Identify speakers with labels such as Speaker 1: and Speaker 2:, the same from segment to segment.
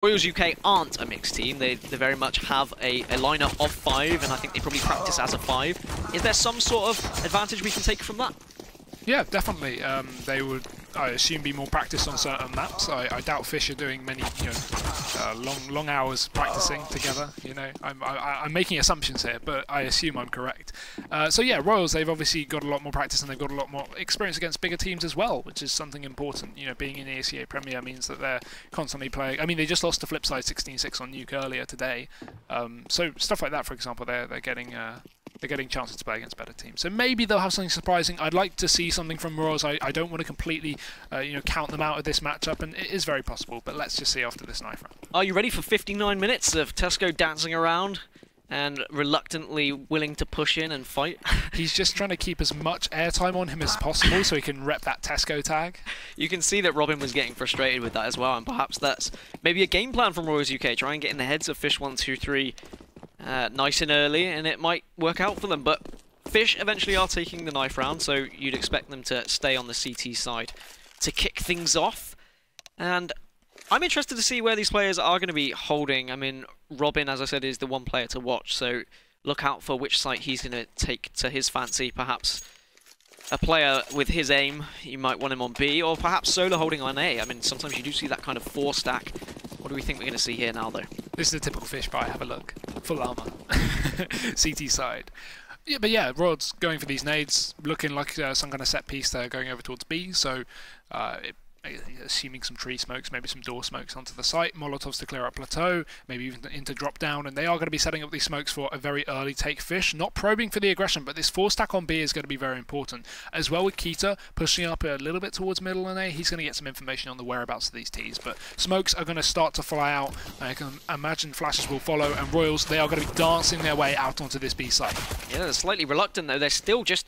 Speaker 1: Royals UK aren't a mixed team. They very much have a lineup of 5, and I think they probably practice as a 5. Is there some sort of advantage we can take from that?
Speaker 2: Yeah, definitely. They would, I assume, be more practiced on certain maps. I doubt Fish are doing many, long hours practicing together. I'm making assumptions here, but I assume I'm correct. So yeah, Royals, they've obviously got a lot more practice and they've got a lot more experience against bigger teams as well, which is something important. Being in the ACA Premier means that they're constantly playing. I mean, they just lost to Flipside 16-6 on Nuke earlier today. So stuff like that, for example, they're getting chances to play against better teams. So maybe they'll have something surprising. I'd like to see something from Royals. I don't want to completely, count them out of this matchup, and it is very possible. But let's just see after this knife round.
Speaker 1: Are you ready for 59 minutes of Tesco dancing around and reluctantly willing to push in and fight?
Speaker 2: He's just trying to keep as much airtime on him as possible so he can rep that Tesco tag.
Speaker 1: You can see that Robin was getting frustrated with that as well, and perhaps that's maybe a game plan from Royals UK. Try and get in the heads of Fish123 nice and early, and it might work out for them. But Fish eventually are taking the knife round, so you'd expect them to stay on the CT side to kick things off. And I'm interested to see where these players are going to be holding. I mean, Robin, as I said, is the one player to watch, so look out for which site he's going to take to his fancy. Perhaps a player with his aim, you might want him on B, or perhaps Solar holding on A. I mean, sometimes you do see that kind of 4-stack. What do we think we're going to see here now, though?
Speaker 2: This is a typical Fish buy. Have a look. Full armor. CT side. Yeah, but yeah, Rod's going for these nades, looking like some kind of set piece there, going over towards B. So, assuming some tree smokes, maybe some door smokes onto the site, Molotovs to clear up plateau, maybe even into drop down, and they are going to be setting up these smokes for a very early take. Fish not probing for the aggression, but this 4-stack on B is going to be very important. As well with Kita pushing up a little bit towards middle and A, he's going to get some information on the whereabouts of these Ts, but smokes are going to start to fly out. I can imagine flashes will follow, and Royals, they are going to be dancing their way out onto this B site.
Speaker 1: Yeah, they're slightly reluctant though. They're still just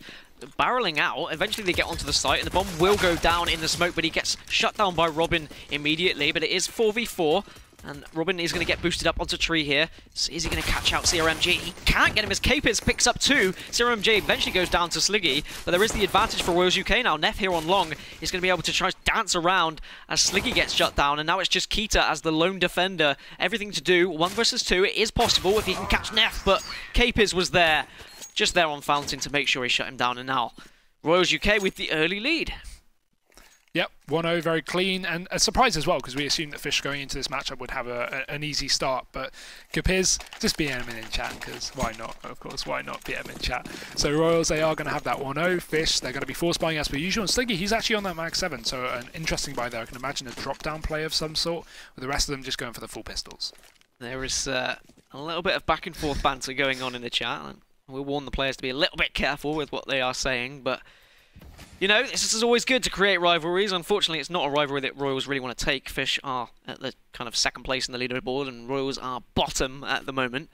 Speaker 1: barreling out. Eventually they get onto the site and the bomb will go down in the smoke, but he gets shut down by Robin immediately. But it is 4v4 and Robin is going to get boosted up onto tree here. So is he going to catch out CRMG? He can't get him as Capers picks up 2. CRMG eventually goes down to Sliggy, but there is the advantage for Royals UK now. Neff here on long is going to be able to try to dance around as Sliggy gets shut down, and now it's just Kita as the lone defender. Everything to do, 1 versus 2. It is possible if he can catch Neff, but Capers was there. Just there on Fountain to make sure he shut him down, and now Royals UK with the early lead.
Speaker 2: Yep, 1-0, very clean, and a surprise as well, because we assumed that Fish going into this matchup would have an easy start, but Capiz, just BM him in chat, because why not? Of course, why not BM in chat? So Royals, they are going to have that 1-0. Fish, they're going to be force buying as per usual, and Sliggy, he's actually on that Mag 7, so an interesting buy there. I can imagine a drop-down play of some sort, with the rest of them just going for the full pistols. There
Speaker 1: is a little bit of back and forth banter going on in the chat, and we'll warn the players to be a little bit careful with what they are saying, but this is always good to create rivalries. Unfortunately, it's not a rivalry that Royals really want to take. Fish are at the kind of second place in the leaderboard, and Royals are bottom at the moment.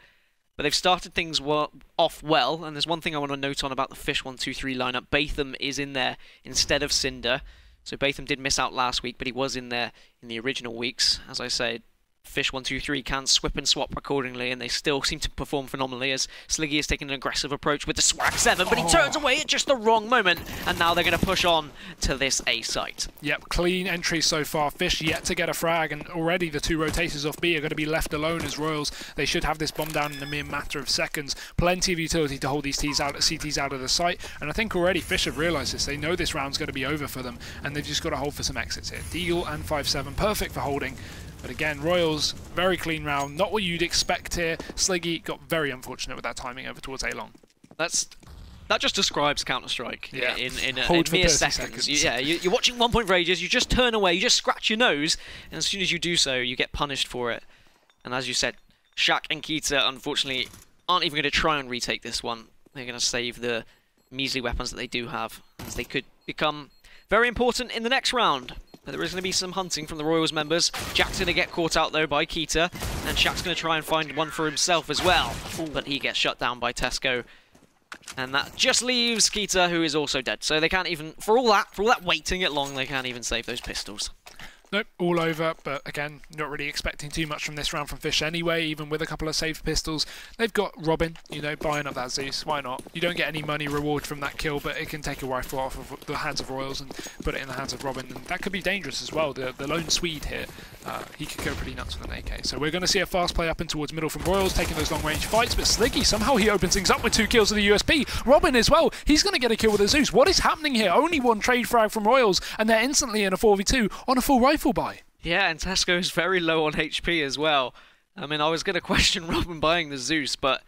Speaker 1: But they've started things off well, and there's one thing I want to note on about the Fish123 lineup. Batham is in there instead of Cinder. So Batham did miss out last week, but he was in there in the original weeks. As I said, Fish123 can swip and swap accordingly, and they still seem to perform phenomenally as Sliggy is taking an aggressive approach with the Swag 7, but he turns away at just the wrong moment, and now they're going to push on to this A site.
Speaker 2: Yep, clean entry so far. Fish yet to get a frag, and already the 2 rotators off B are going to be left alone as Royals. They should have this bomb down in a mere matter of seconds. Plenty of utility to hold these CTs out of the site, and I think already Fish have realised this. They know this round's going to be over for them, and they've just got to hold for some exits here. Deagle and 5-7, perfect for holding. But again, Royals, very clean round. Not what you'd expect here. Sliggy got very unfortunate with that timing over towards A-long.
Speaker 1: That just describes Counter-Strike in mere seconds. You're watching 1 point for ages, you just turn away, you just scratch your nose, and as soon as you do so, you get punished for it. And as you said, Shaq and Kita, unfortunately, aren't even going to try and retake this one. They're going to save the measly weapons that they do have, as they could become very important in the next round. But there is going to be some hunting from the Royals members. Jack's going to get caught out, though, by Kita. And Shaq's going to try and find one for himself as well. But he gets shut down by Tesco. And that just leaves Kita, who is also dead. So they can't even, for all that waiting at long, they can't even save those pistols.
Speaker 2: Nope, all over, but again, not really expecting too much from this round from Fish anyway, even with a couple of saved pistols. They've got Robin, buying up that Zeus, why not? You don't get any money reward from that kill, but it can take a rifle off of the hands of Royals and put it in the hands of Robin, and that could be dangerous as well, the lone Swede here. he could go pretty nuts with an AK. So we're going to see a fast play up and towards middle from Royals, taking those long-range fights, but Sliggy, somehow he opens things up with 2 kills with the USP. Robin as well, he's going to get a kill with a Zeus. What is happening here? Only 1 trade frag from Royals, and they're instantly in a 4v2 on a full rifle buy.
Speaker 1: Yeah, and Tesco's very low on HP as well. I mean, I was going to question Robin buying the Zeus, but,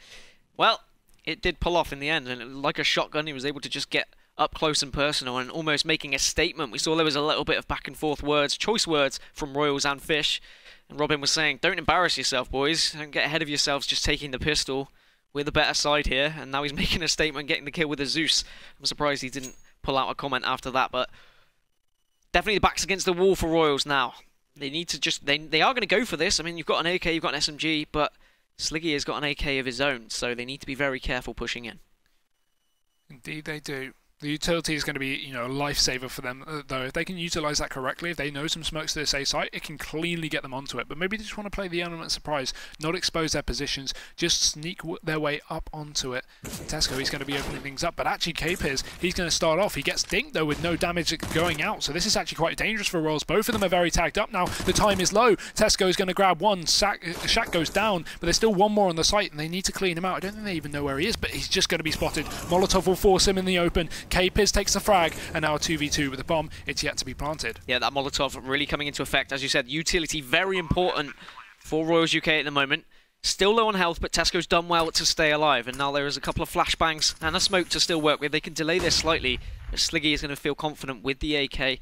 Speaker 1: well, it did pull off in the end, and like a shotgun, he was able to just get up close and personal and almost making a statement. We saw there was a little bit of back and forth words, choice words from Royals and Fish, and Robin was saying, don't embarrass yourself, boys, don't get ahead of yourselves just taking the pistol. We're the better side here, and now he's making a statement, getting the kill with a Zeus. I'm surprised he didn't pull out a comment after that, but definitely the back's against the wall for Royals now. They need to just, they are going to go for this. I mean, you've got an AK, you've got an SMG, but Sliggy has got an AK of his own, so they need to be very careful pushing in.
Speaker 2: Indeed they do. The utility is going to be, you know, a lifesaver for them, though. If they can utilize that correctly, if they know some smokes to this A site, it can cleanly get them onto it. But maybe they just want to play the element of surprise, not expose their positions, just sneak their way up onto it. Tesco, he's going to be opening things up, but actually Capers, he's going to start off. He gets dinked, though, with no damage going out, so this is actually quite dangerous for Royals. Both of them are very tagged up now. The time is low. Tesco is going to grab one. Shaq goes down, but there's still one more on the site, and they need to clean him out. I don't think they even know where he is, but he's just going to be spotted. Molotov will force him in the open. Capers takes the frag, and now a 2v2 with the bomb. It's yet to be planted.
Speaker 1: Yeah, that Molotov really coming into effect. As you said, utility very important for Royals UK at the moment. Still low on health, but Tesco's done well to stay alive, and now there is a couple of flashbangs and a smoke to still work with. They can delay this slightly, but Sliggy is going to feel confident with the AK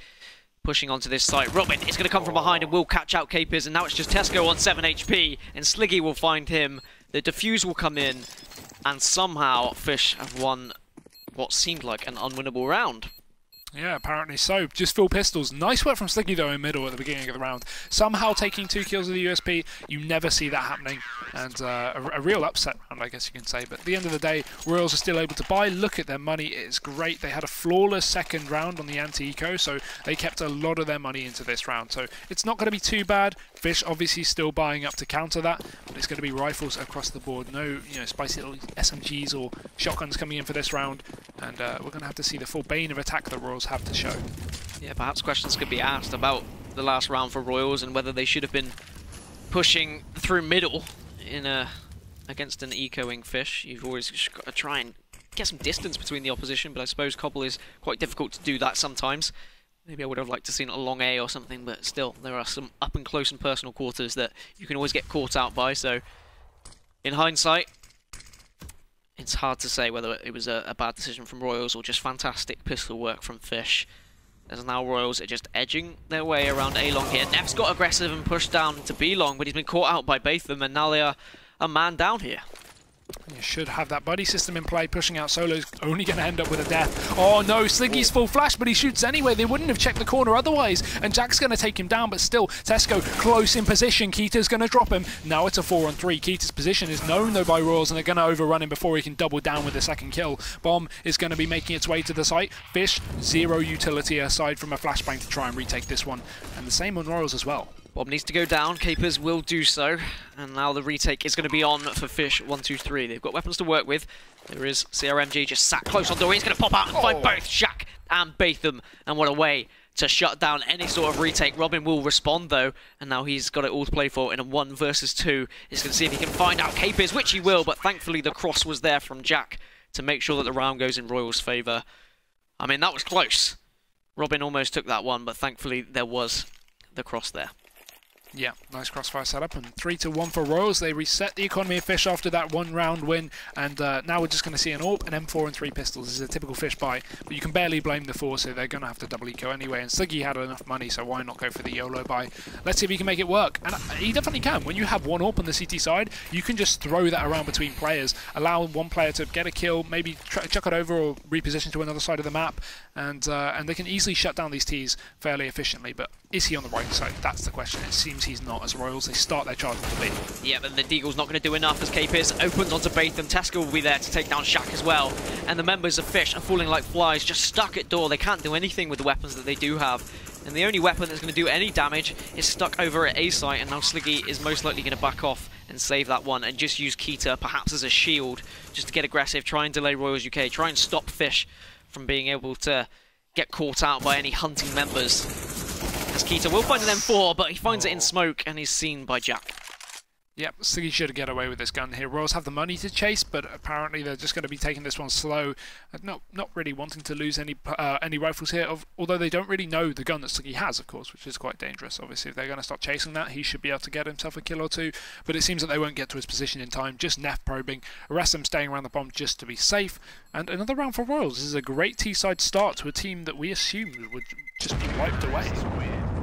Speaker 1: pushing onto this site. Robin is going to come from behind and will catch out Capers, and now it's just Tesco on 7 HP, and Sliggy will find him. The defuse will come in, and somehow Fish have won what seemed like an unwinnable round.
Speaker 2: Yeah, apparently so. Just full pistols. Nice work from Sliggy, though, in middle at the beginning of the round. Somehow taking 2 kills with the USP. You never see that happening. And a real upset round, I guess you can say. But at the end of the day, Royals are still able to buy. Look at their money. It's great. They had a flawless second round on the anti-eco, so they kept a lot of their money into this round. So it's not going to be too bad. Fish obviously still buying up to counter that, but it's going to be rifles across the board. No, you know, spicy little SMGs or shotguns coming in for this round. And we're going to have to see the full bane of attack that Royals have to show.
Speaker 1: Yeah, perhaps questions could be asked about the last round for Royals and whether they should have been pushing through middle in against an ecoing Fish. You've always got to try and get some distance between the opposition, but I suppose Cobble is quite difficult to do that sometimes. Maybe I would have liked to seen a long A or something, but still, there are some up and close and personal quarters that you can always get caught out by, so in hindsight, it's hard to say whether it was a bad decision from Royals or just fantastic pistol work from Fish. As now Royals are just edging their way around A long here. Neff's got aggressive and pushed down to B long, but he's been caught out by both of them, and now they are a man down here.
Speaker 2: You should have that buddy system in play. Pushing out Solo's only going to end up with a death. Oh no, Sliggy's full flash, but he shoots anyway. They wouldn't have checked the corner otherwise. And Jack's going to take him down, but still, Tesco close in position. Keita's going to drop him. Now it's a 4-on-3. Keita's position is known though by Royals, and they're going to overrun him before he can double down with the second kill. Bomb is going to be making its way to the site. Fish, zero utility aside from a flashbang to try and retake this one. And the same on Royals as well.
Speaker 1: Bob needs to go down, Capers will do so, and now the retake is going to be on for Fish123. They've got weapons to work with. There is CRMG just sat close on door. He's going to pop out and find both Shaq and Batham, and what a way to shut down any sort of retake. Robin will respond though, and now he's got it all to play for in a 1 versus 2. He's going to see if he can find out Capers, which he will, but thankfully the cross was there from Jack to make sure that the round goes in Royals' favour. I mean, that was close. Robin almost took that one, but thankfully there was the cross there.
Speaker 2: Yeah, nice crossfire setup, and 3-1 for Royals. They reset the economy of Fish after that 1-round win, and now we're just going to see an AWP, an M4 and 3 pistols. This is a typical Fish buy, but you can barely blame the 4, so they're going to have to double eco anyway, and Sliggy had enough money, so why not go for the YOLO buy? Let's see if he can make it work, and he definitely can. When you have one AWP on the CT side, you can just throw that around between players, allow one player to get a kill, maybe chuck it over or reposition to another side of the map, and they can easily shut down these Ts fairly efficiently, but is he on the right side? That's the question. It seems he's not, as Royals, they start their charge with the B.
Speaker 1: Yeah, but the Deagle's not going to do enough as Capers opens onto Batham. Tesco will be there to take down Shaq as well. And the members of Fish are falling like flies, just stuck at door. They can't do anything with the weapons that they do have. And the only weapon that's going to do any damage is stuck over at A site, and now Sliggy is most likely going to back off and save that one and just use Keita perhaps as a shield, just to get aggressive, try and delay Royals UK, try and stop Fish from being able to get caught out by any hunting members. as Keita will find an M4, but he finds it in smoke and he's seen by Jack.
Speaker 2: Yep, Siggy should get away with this gun here. Royals have the money to chase, but apparently they're just going to be taking this one slow. Not really wanting to lose any rifles here, although they don't really know the gun that Siggy has, of course, which is quite dangerous. Obviously, if they're going to start chasing that, he should be able to get himself a kill or two, but it seems that they won't get to his position in time. Just Neff probing, Arresum staying around the bomb just to be safe, and another round for Royals. This is a great T-side start to a team that we assumed would just be wiped away.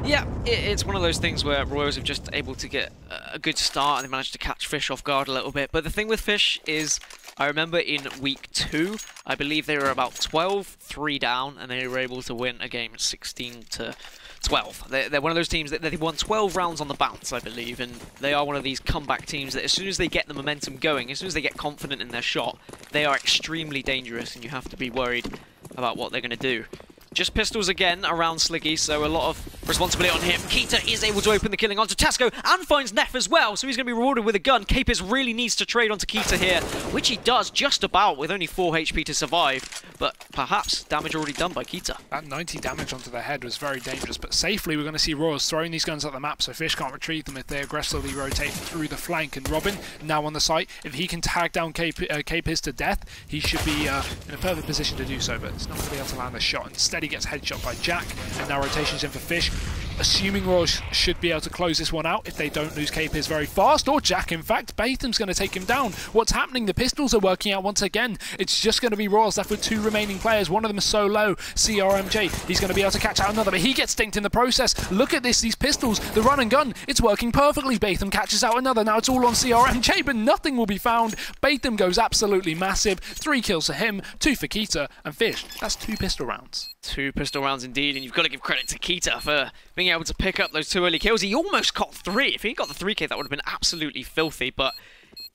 Speaker 1: Yeah, it's one of those things where Royals have just able to get a good start and they managed to catch Fish off guard a little bit. But the thing with Fish is, I remember in week 2, I believe they were about 12-3 down and they were able to win a game 16-12. They're one of those teams that they won 12 rounds on the bounce, I believe, and they are one of these comeback teams that as soon as they get the momentum going, as soon as they get confident in their shot, they are extremely dangerous and you have to be worried about what they're going to do. Just pistols again around Sliggy, so a lot of responsibility on him. Keita is able to open the killing onto Tasco and finds Neff as well, so he's going to be rewarded with a gun. Capers really needs to trade onto Keita here, which he does just about with only 4 HP to survive, but perhaps damage already done by Keita.
Speaker 2: That 90 damage onto the head was very dangerous, but safely we're going to see Royals throwing these guns at the map so Fish can't retrieve them if they aggressively rotate through the flank. And Robin, now on the site, if he can tag down Capers to death, he should be in a perfect position to do so, but it's not going to be able to land a shot. Instead he gets headshot by Jack, and now rotations in for Fish. Assuming Royals should be able to close this one out if they don't lose Capers very fast, or Jack in fact. Batham's going to take him down. What's happening? The pistols are working out once again. It's just going to be Royals left with 2 remaining players. One of them is so low, CRMJ. He's going to be able to catch out another, but he gets stinked in the process. Look at this, these pistols, the run and gun, it's working perfectly. Batham catches out another. Now it's all on CRMJ, but nothing will be found. Batham goes absolutely massive. 3 kills for him, 2 for Keita, and Fish, that's 2 pistol rounds.
Speaker 1: 2 pistol rounds indeed, and you've got to give credit to Keita for being able to pick up those 2 early kills. He almost got 3. If he got the 3k, that would have been absolutely filthy, but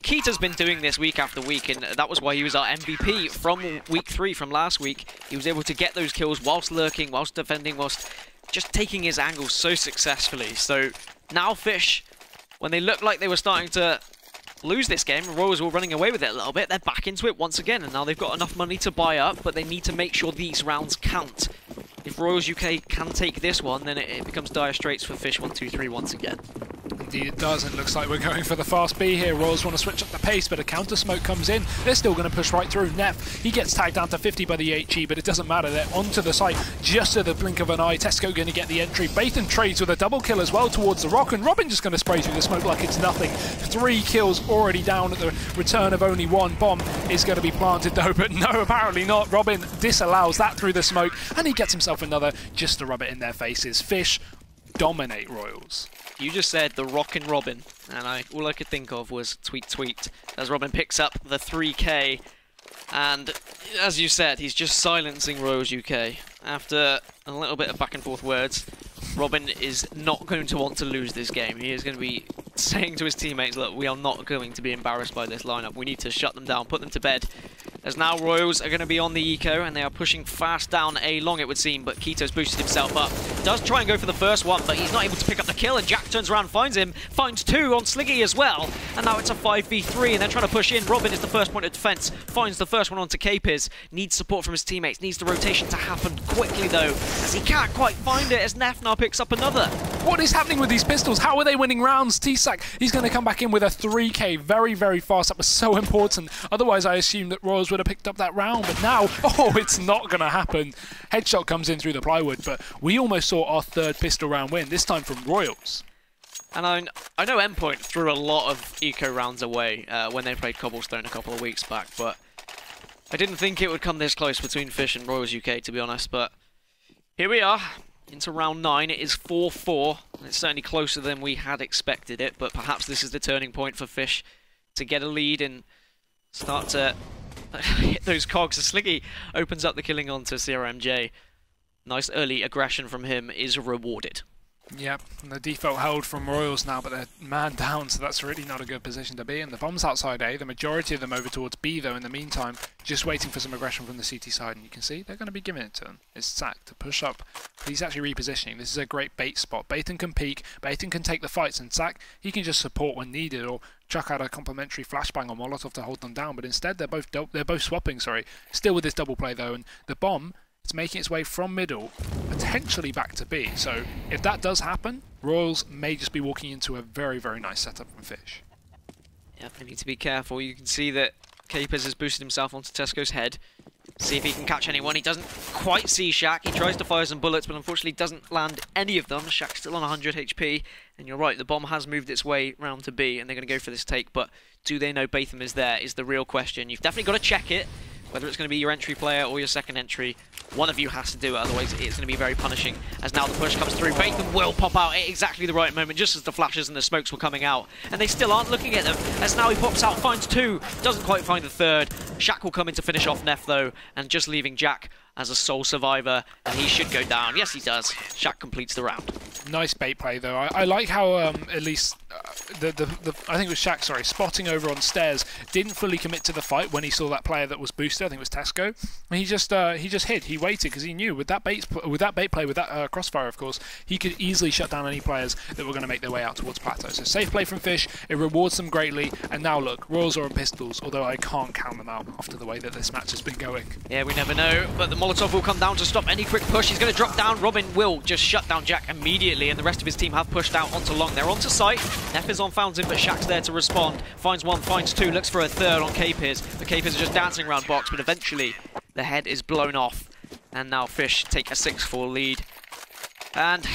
Speaker 1: Keita's been doing this week after week, and that was why he was our MVP from week 3, from last week. He was able to get those kills whilst lurking, whilst defending, whilst just taking his angles so successfully. So now Fish, when they looked like they were starting to lose this game, Royals were running away with it a little bit, they're back into it once again, and now they've got enough money to buy up, but they need to make sure these rounds count. If Royals UK can take this one, then it becomes dire straits for Fish123 once again.
Speaker 2: Indeed it does, and it looks like we're going for the fast B here. Royals want to switch up the pace, but a counter smoke comes in. They're still going to push right through. Neff, he gets tagged down to 50 by the HE, but it doesn't matter. They're onto the site just at the blink of an eye. Tesco going to get the entry. Batham trades with a double kill as well towards the rock, and Robin just going to spray through the smoke like it's nothing. 3 kills already down at the return of only 1. Bomb is going to be planted though, but no, apparently not. Robin disallows that through the smoke, and he gets himself another just to rub it in their faces. Fish dominate Royals.
Speaker 1: You just said the Rockin' Robin, and all I could think of was tweet tweet as Robin picks up the 3k, and as you said, he's just silencing Royals UK. After a little bit of back and forth words, Robin is not going to want to lose this game. He is going to be saying to his teammates, look, we are not going to be embarrassed by this lineup. We need to shut them down, put them to bed. As now Royals are going to be on the eco, and they are pushing fast down A long, it would seem, but Keito's boosted himself up. Does try and go for the first one, but he's not able to pick up the kill, and Jack turns around and finds him. Finds 2 on Sliggy as well, and now it's a 5v3, and they're trying to push in. Robin is the first point of defense, finds the first one onto Capers. Needs support from his teammates, needs the rotation to happen quickly though, as he can't quite find it, as Neff now picks up another.
Speaker 2: What is happening with these pistols? How are they winning rounds? T-Sac, he's going to come back in with a 3k very, very fast. That was so important. Otherwise, I assumed that Royals would have picked up that round, but now, oh, it's not going to happen. Headshot comes in through the plywood, but we almost saw our 3rd pistol round win, this time from Royals.
Speaker 1: And I know Endpoint threw a lot of eco rounds away when they played Cobblestone a couple of weeks back, but I didn't think it would come this close between Fish and Royals UK, to be honest, but here we are. Into round 9, it is 4-4, and it's certainly closer than we had expected it, but perhaps this is the turning point for Fish to get a lead and start to hit those cogs. So Sliggy opens up the killing onto CRMJ. Nice early aggression from him is rewarded.
Speaker 2: Yep, and the default held from Royals now, but they're man down, so that's really not a good position to be in. The bomb's outside A, the majority of them over towards B though in the meantime, just waiting for some aggression from the CT side, and you can see they're going to be giving it to him. It's Sack to push up, but he's actually repositioning. This is a great bait spot. Batham can peek, Batham can take the fights, and Sack, he can just support when needed, or chuck out a complimentary flashbang on Molotov to hold them down, but instead they're both swapping, sorry. Still with this double play though, and the bomb, it's making its way from middle, potentially back to B. So if that does happen, Royals may just be walking into a very, very nice setup from Fish.
Speaker 1: Yeah, they need to be careful. You can see that Capers has boosted himself onto Tesco's head. See if he can catch anyone. He doesn't quite see Shaq. He tries to fire some bullets, but unfortunately doesn't land any of them. Shaq's still on 100 HP. And you're right, the bomb has moved its way round to B, and they're going to go for this take. But do they know Batham is there is the real question. You've definitely got to check it. Whether it's going to be your entry player or your second entry, one of you has to do it, otherwise it's going to be very punishing. As now the push comes through, Batham will pop out at exactly the right moment, just as the flashes and the smokes were coming out. And they still aren't looking at them, as now he pops out, finds two, doesn't quite find the third. Shaq will come in to finish off Neff though, and just leaving Jack as a sole survivor, and he should go down. Yes, he does. Shaq completes the round.
Speaker 2: Nice bait play though. I like how at least I think it was Shaq, sorry, spotting over on stairs, didn't fully commit to the fight when he saw that player that was boosted. I think it was Tesco. And he just hid. He waited because he knew with that bait play, with that crossfire, of course, he could easily shut down any players that were going to make their way out towards Plateau. So safe play from Fish. It rewards them greatly. And now look, Royals are on pistols, although I can't count them out after the way that this match has been going.
Speaker 1: Yeah, we never know, but the Molotov will come down to stop any quick push. He's going to drop down. Robin will just shut down Jack immediately, and the rest of his team have pushed out onto long. They're onto site. Neff is on Fountain, but Shaq's there to respond. Finds one, finds two, looks for a third on Capers. The Capers are just dancing around box, but eventually the head is blown off, and now Fish take a 6-4 lead. And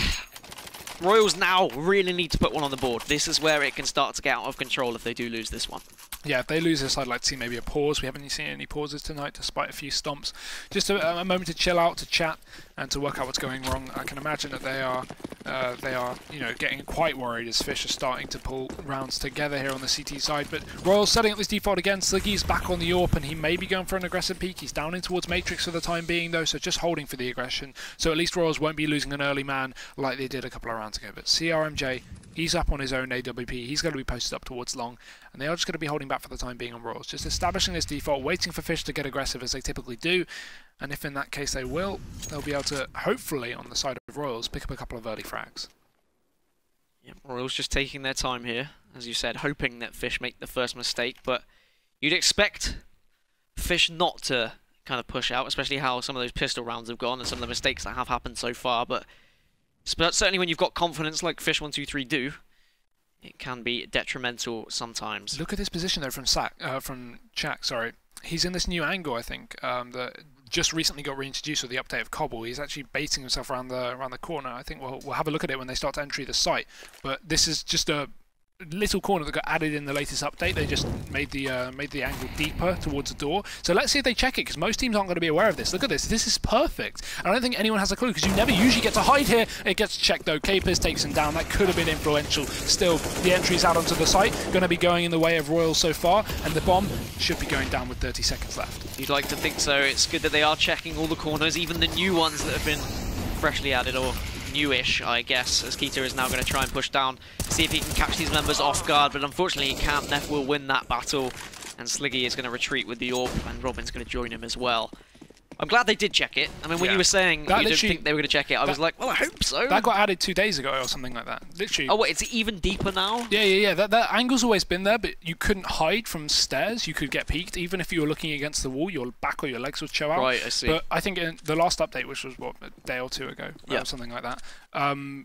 Speaker 1: Royals now really need to put one on the board. This is where it can start to get out of control if they do lose this one.
Speaker 2: Yeah, if they lose this, I'd like to see maybe a pause. We haven't seen any pauses tonight, despite a few stomps. Just a moment to chill out, to chat, and to work out what's going wrong. I can imagine that they are, getting quite worried as Fish are starting to pull rounds together here on the CT side. But Royals setting up this default again. Sliggy's back on the AWP, and he may be going for an aggressive peek. He's down in towards Matrix for the time being, though, so just holding for the aggression. So at least Royals won't be losing an early man like they did a couple of rounds ago. But CRMJ, he's up on his own AWP. He's going to be posted up towards long, and they are just going to be holding back for the time being on Royals. Just establishing this default, waiting for Fish to get aggressive as they typically do, and if in that case they will, they'll be able to, hopefully, on the side of Royals, pick up a couple of early frags.
Speaker 1: Yeah, Royals just taking their time here, as you said, hoping that Fish make the first mistake, but you'd expect Fish not to kind of push out, especially how some of those pistol rounds have gone and some of the mistakes that have happened so far, but certainly when you've got confidence like Fish123 do, it can be detrimental sometimes.
Speaker 2: Look at this position though from Shaq, sorry. He's in this new angle, I think, that just recently got reintroduced with the update of Cobble. He's actually baiting himself around the corner. I think we'll have a look at it when they start to enter the site. But this is just a little corner that got added in the latest update. They just made the angle deeper towards the door. So let's see if they check it, because most teams aren't going to be aware of this. Look at this. This is perfect. I don't think anyone has a clue, because you never usually get to hide here. It gets checked though. Capers takes him down. That could have been influential. Still, the entry's out onto the site. Going to be going in the way of Royals so far, and the bomb should be going down with 30 seconds left.
Speaker 1: You'd like to think so. It's good that they are checking all the corners, even the new ones that have been freshly added, or newish, I guess, as Keita is now going to try and push down, see if he can catch these members off guard, but unfortunately he can't. Neff will win that battle, and Sliggy is going to retreat with the AWP, and Robin's going to join him as well. I'm glad they did check it. I mean, when you were saying that you didn't think they were going to check it, I was like, well, I hope so.
Speaker 2: That got added 2 days ago or something like that. Literally.
Speaker 1: Oh, wait, it's even deeper now?
Speaker 2: Yeah. That angle's always been there, but you couldn't hide from stairs. You could get peeked. Even if you were looking against the wall, your back or your legs would show out.
Speaker 1: Right, I see.
Speaker 2: But I think in the last update, which was, what, a day or two ago, or something like that,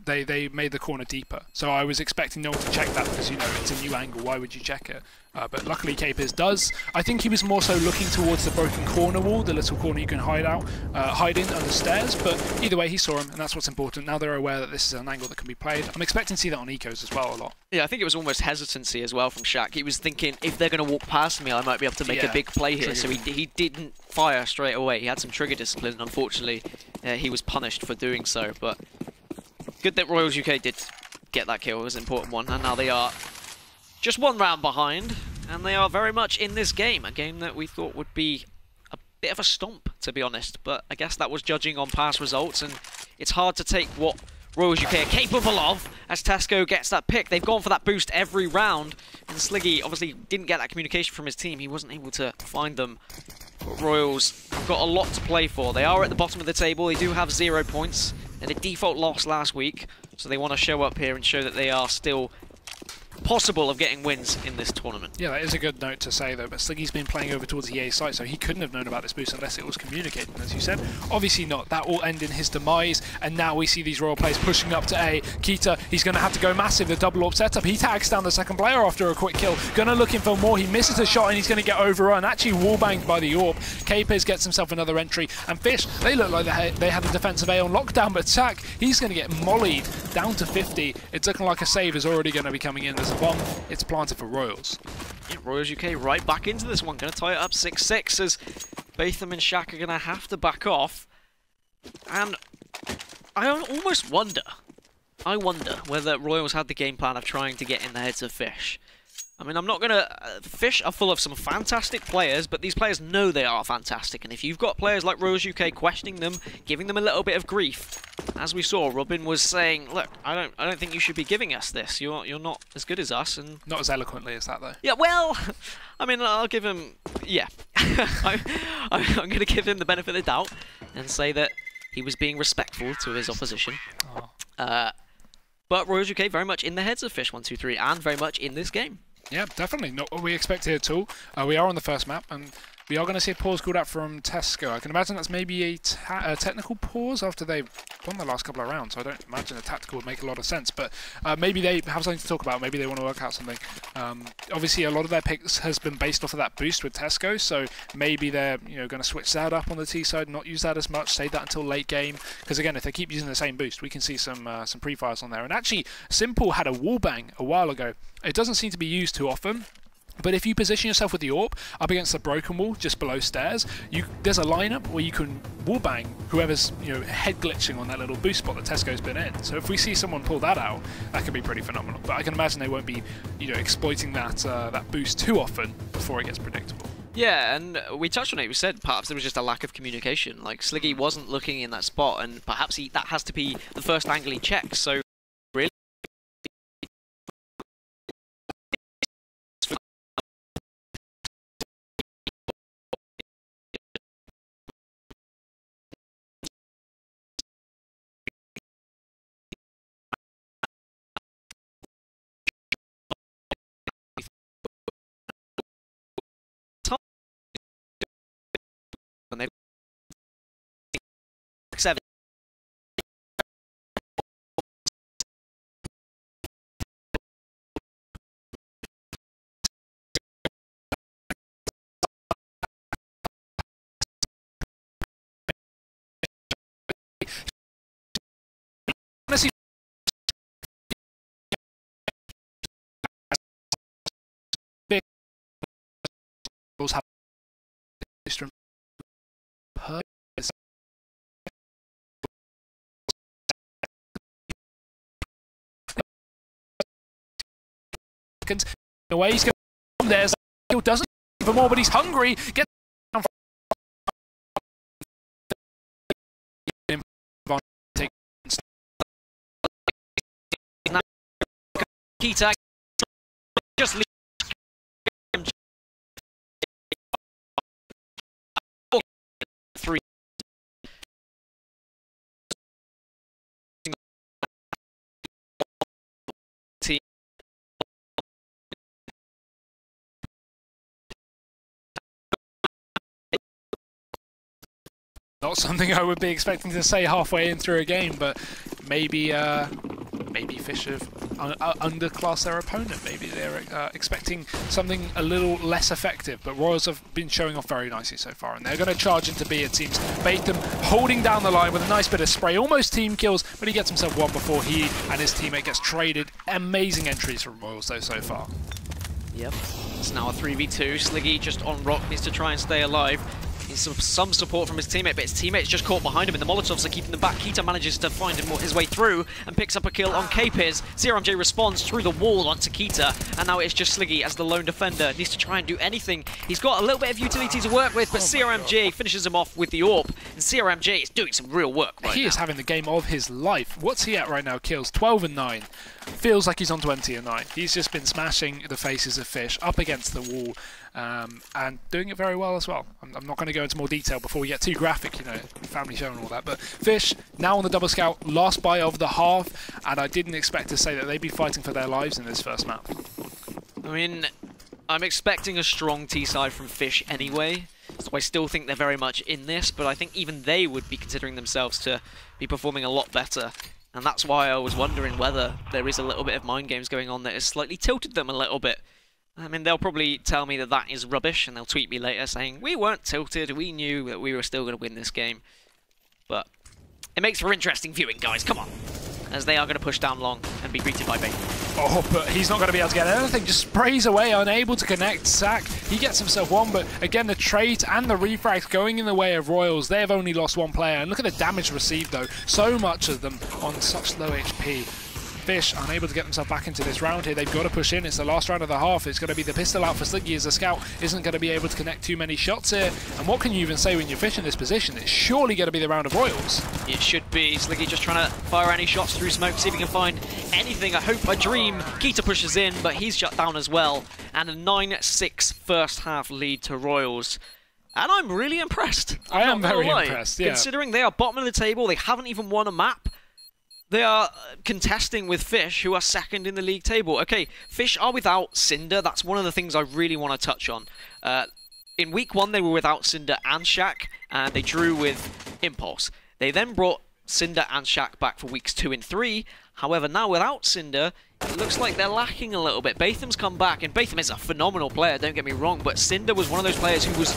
Speaker 2: they made the corner deeper. So I was expecting no one to check that because, you know, it's a new angle. Why would you check it? But luckily Capers does. I think he was more so looking towards the broken corner wall, the little corner you can hide in under stairs, but either way he saw him, and that's what's important. Now they're aware that this is an angle that can be played. I'm expecting to see that on ecos as well a lot.
Speaker 1: Yeah, I think it was almost hesitancy as well from Shaq. He was thinking, if they're going to walk past me, I might be able to make a big play here, so he didn't fire straight away. He had some trigger discipline, and unfortunately he was punished for doing so, but good that RoyalsUK did get that kill. It was an important one, and now they are just one round behind, and they are very much in this game, a game that we thought would be a bit of a stomp, to be honest, but I guess that was judging on past results, and it's hard to take what RoyalsUK are capable of as Tesco gets that pick. They've gone for that boost every round, and Sliggy obviously didn't get that communication from his team. He wasn't able to find them, but Royals have got a lot to play for. They are at the bottom of the table. They do have 0 points, and a default loss last week, so they want to show up here and show that they are still possible of getting wins in this tournament.
Speaker 2: Yeah, that is a good note to say, though. But Sliggy's been playing over towards EA's site, so he couldn't have known about this boost unless it was communicated. And as you said, obviously not. That will end in his demise. And now we see these Royal players pushing up to A. Keita, he's going to have to go massive. The double AWP setup. He tags down the second player after a quick kill. Gonna looking for more. He misses a shot and he's going to get overrun. Actually wallbanged by the AWP. Capers gets himself another entry. And Fish, they look like they had the defensive A on lockdown, but Sack, he's going to get mollied down to 50. It's looking like a save is already going to be coming in. There's a bomb. It's planted for Royals.
Speaker 1: Yeah, Royals UK right back into this one. Going to tie it up 6-6 as Batham and Shaq are going to have to back off. And I almost wonder, whether Royals had the game plan of trying to get in the heads of Fish. I mean, I'm not going to... Fish are full of some fantastic players, but these players know they are fantastic. And if you've got players like Royals UK questioning them, giving them a little bit of grief, as we saw, Robin was saying, look, I don't think you should be giving us this. You're not as good as us. And
Speaker 2: not as eloquently as that, though.
Speaker 1: Yeah, well, I mean, I'll give him... Yeah. I'm going to give him the benefit of the doubt and say that he was being respectful to his opposition.
Speaker 2: Oh.
Speaker 1: But Royals UK very much in the heads of Fish123 and very much in this game.
Speaker 2: Yeah, definitely. Not what we expected at all. We are on the first map, and we are going to see a pause called out from Tesco. I can imagine that's maybe a technical pause after they've won the last couple of rounds. So I don't imagine a tactical would make a lot of sense, but maybe they have something to talk about. Maybe they want to work out something. Obviously, a lot of their picks has been based off of that boost with Tesco, so maybe they're going to switch that up on the T side, not use that as much, save that until late game. Because again, if they keep using the same boost, we can see some pre-fires on there. And actually, Simple had a wallbang a while ago. It doesn't seem to be used too often, but if you position yourself with the AWP up against the broken wall just below stairs, there's a lineup where you can wallbang whoever's head glitching on that little boost spot that Tesco's been in. So if we see someone pull that out, that could be pretty phenomenal. But I can imagine they won't be exploiting that boost too often before it gets predictable.
Speaker 1: Yeah, and we touched on it. We said perhaps there was just a lack of communication. Like Sliggy wasn't looking in that spot, and perhaps that has to be the first angle he checks. So really. When they 7
Speaker 2: the way he's going to there's still doesn't for more, but he's hungry. Get down
Speaker 1: Keita just leave him 3.
Speaker 2: Not something I would be expecting to say halfway in through a game, but maybe Fish have underclassed their opponent. Maybe they're expecting something a little less effective, but Royals have been showing off very nicely so far, and they're going to charge into B, it seems. Batham holding down the line with a nice bit of spray, almost team kills, but he gets himself one before he and his teammate gets traded. Amazing entries from Royals, though, so far.
Speaker 1: Yep, it's now a 3v2. Sliggy just on rock, needs to try and stay alive. Needs some support from his teammate, but his teammate's just caught behind him, and the Molotovs are keeping them back. Keita manages to find his way through and picks up a kill on Capers. CRMJ responds through the wall onto Keita, and now it's just Sliggy as the lone defender. Needs to try and do anything. He's got a little bit of utility to work with, but CRMJ finishes him off with the AWP, and CRMJ is doing some real work right now.
Speaker 2: He is having the game of his life. What's he at right now? Kills 12 and 9. feels like he's on 20 and 9. He's just been smashing the faces of Fish up against the wall and doing it very well as well. I'm not going to go into more detail before we get too graphic, you know, family show and all that. But Fish, now on the double scout, last buy of the half, and I didn't expect to say that they'd be fighting for their lives in this first map.
Speaker 1: I mean, I'm expecting a strong T-side from Fish anyway, so I still think they're very much in this, but I think even they would be considering themselves to be performing a lot better. And that's why I was wondering whether there is a little bit of mind games going on that has slightly tilted them a little bit. I mean, they'll probably tell me that that is rubbish, and they'll tweet me later saying, we weren't tilted, we knew that we were still going to win this game. But it makes for interesting viewing, guys, come on. As they are going to push down long and be greeted by bait.
Speaker 2: Oh, but he's not going to be able to get anything. Just sprays away, unable to connect. Sack, he gets himself one, but again, the trades and the refrags going in the way of Royals. They have only lost one player, and look at the damage received, though. So much of them on such low HP. Fish unable to get themselves back into this round here. They've got to push in. It's the last round of the half. It's going to be the pistol out for Sliggy as the scout isn't going to be able to connect too many shots here. And what can you even say when you're Fish in this position? It's surely going to be the round of Royals.
Speaker 1: It should be. Sliggy just trying to fire any shots through smoke, see if he can find anything. I hope, I dream. Keita pushes in, but he's shut down as well. And a 9-6 first half lead to Royals. And I'm really impressed.
Speaker 2: I am very impressed, yeah.
Speaker 1: Considering they are bottom of the table, they haven't even won a map. They are contesting with Fish, who are second in the league table. Okay, Fish are without Cinder. That's one of the things I really want to touch on. In week 1, they were without Cinder and Shaq, and they drew with Impulse. They then brought Cinder and Shaq back for weeks 2 and 3. However, now without Cinder, it looks like they're lacking a little bit. Batham's come back, and Batham is a phenomenal player, don't get me wrong, but Cinder was one of those players who was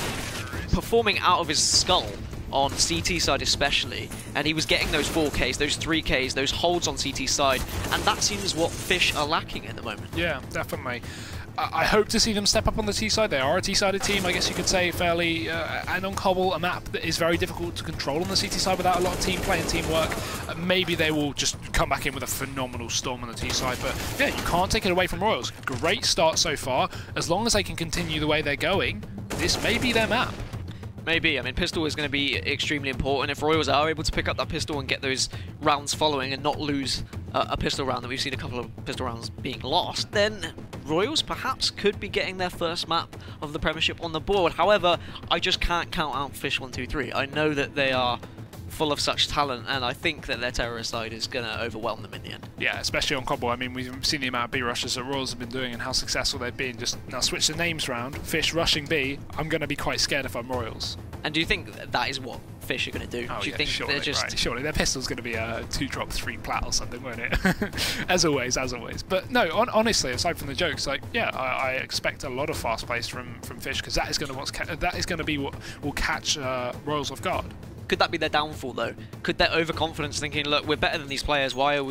Speaker 1: performing out of his skull on CT side especially, and he was getting those 4Ks, those 3Ks, those holds on CT side, and that seems what Fish are lacking at the moment.
Speaker 2: Yeah, definitely. I hope to see them step up on the T side. They are a T-sided team, I guess you could say, fairly, and on Cobble, a map that is very difficult to control on the CT side without a lot of team play and teamwork. Maybe they will just come back in with a phenomenal storm on the T side, but yeah, you can't take it away from Royals. Great start so far. As long as they can continue the way they're going, this may be their map.
Speaker 1: Maybe. I mean, pistol is going to be extremely important. If Royals are able to pick up that pistol and get those rounds following and not lose a pistol round that we've seen a couple of pistol rounds being lost, then Royals perhaps could be getting their first map of the Premiership on the board. However, I just can't count out Fish123. I know that they are full of such talent, and I think that their terrorist side is going to overwhelm them in the end.
Speaker 2: Yeah, especially on Cobble. I mean, we've seen the amount of B rushes that Royals have been doing and how successful they've been. Just now switch the names round. Fish rushing B. I'm going to be quite scared if I'm Royals.
Speaker 1: And do you think that is what Fish are going to do?
Speaker 2: Oh,
Speaker 1: do you
Speaker 2: yeah,
Speaker 1: think
Speaker 2: surely,
Speaker 1: they're just...
Speaker 2: right. Surely their pistol's going to be a 2-drop 3 plat or something, won't it? As always, as always. But no, honestly, aside from the jokes, like, yeah, I expect a lot of fast plays from Fish, because that is going to be what will catch Royals off guard.
Speaker 1: Could that be their downfall, though? Could their overconfidence thinking, look, we're better than these players, why have